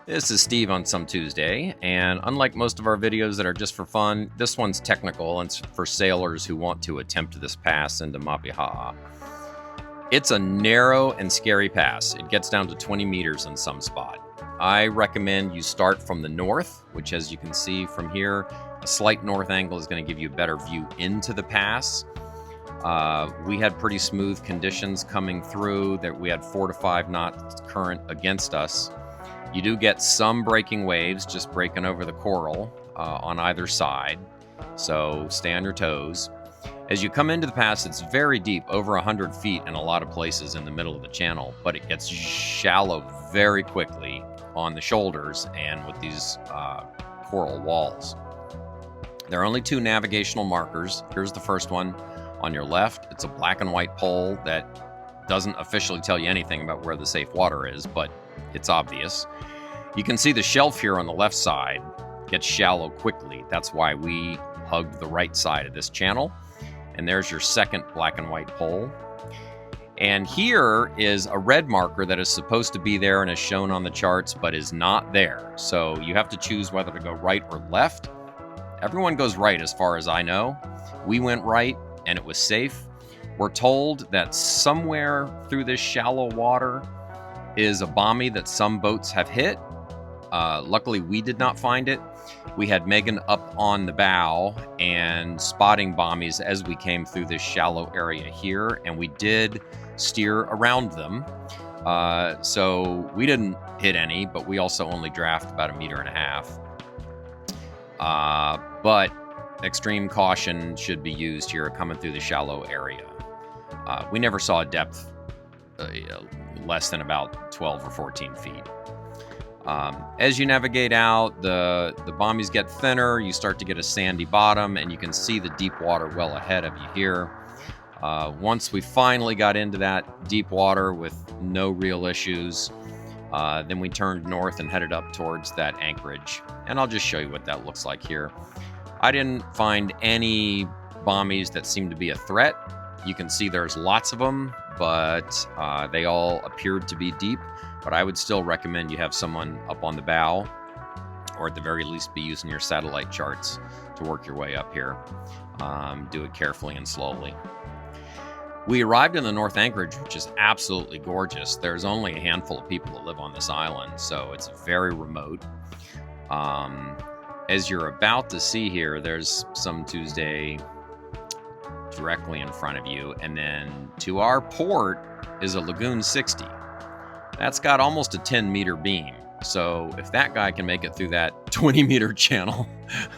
This is Steve on Some Tuesday, and unlike most of our videos that are just for fun, this one's technical and it's for sailors who want to attempt this pass into Maupiha'a. It's a narrow and scary pass. It gets down to 20 meters in some spot. I recommend you start from the north, which as you can see from here, a slight north angle is going to give you a better view into the pass. We had pretty smooth conditions coming through, that we had 4 to 5 knot current against us. You do get some breaking waves just breaking over the coral on either side, so stay on your toes. As you come into the pass, it's very deep, over 100 feet in a lot of places in the middle of the channel, but it gets shallow very quickly on the shoulders and with these coral walls. There are only 2 navigational markers. Here's the first one on your left. It's a black and white pole that doesn't officially tell you anything about where the safe water is, but it's obvious. You can see the shelf here on the left side gets shallow quickly. That's why we hugged the right side of this channel. And there's your second black and white pole. And here is a red marker that is supposed to be there and is shown on the charts, but is not there. So you have to choose whether to go right or left. Everyone goes right as far as I know. We went right and it was safe. We're told that somewhere through this shallow water is a bommie that some boats have hit. Luckily, we did not find it. We had Meghan up on the bow and spotting bommies as we came through this shallow area here, and we did steer around them. So we didn't hit any, but we also only draft about 1.5 meters. But extreme caution should be used here coming through the shallow area. We never saw a depth less than about 12 or 14 feet. As you navigate out, the bommies get thinner, you start to get a sandy bottom, and you can see the deep water well ahead of you here. Once we finally got into that deep water with no real issues, then we turned north and headed up towards that anchorage. And I'll just show you what that looks like here. I didn't find any bommies that seemed to be a threat. You can see there's lots of them, but they all appeared to be deep. But I would still recommend you have someone up on the bow, or at the very least be using your satellite charts to work your way up here. Do it carefully and slowly. We arrived in the North Anchorage, which is absolutely gorgeous. There's only a handful of people that live on this island, so it's very remote. As you're about to see here, there's Some Tuesday directly in front of you, and then to our port is a Lagoon 60. That's got almost a 10-meter beam, so if that guy can make it through that 20-meter channel,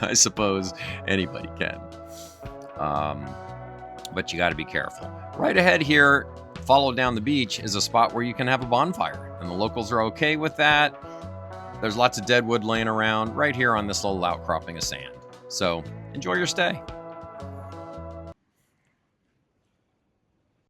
I suppose anybody can. But you got to be careful. Right ahead here, follow down the beach, is a spot where you can have a bonfire, and the locals are okay with that. There's lots of dead wood laying around right here on this little outcropping of sand. So enjoy your stay.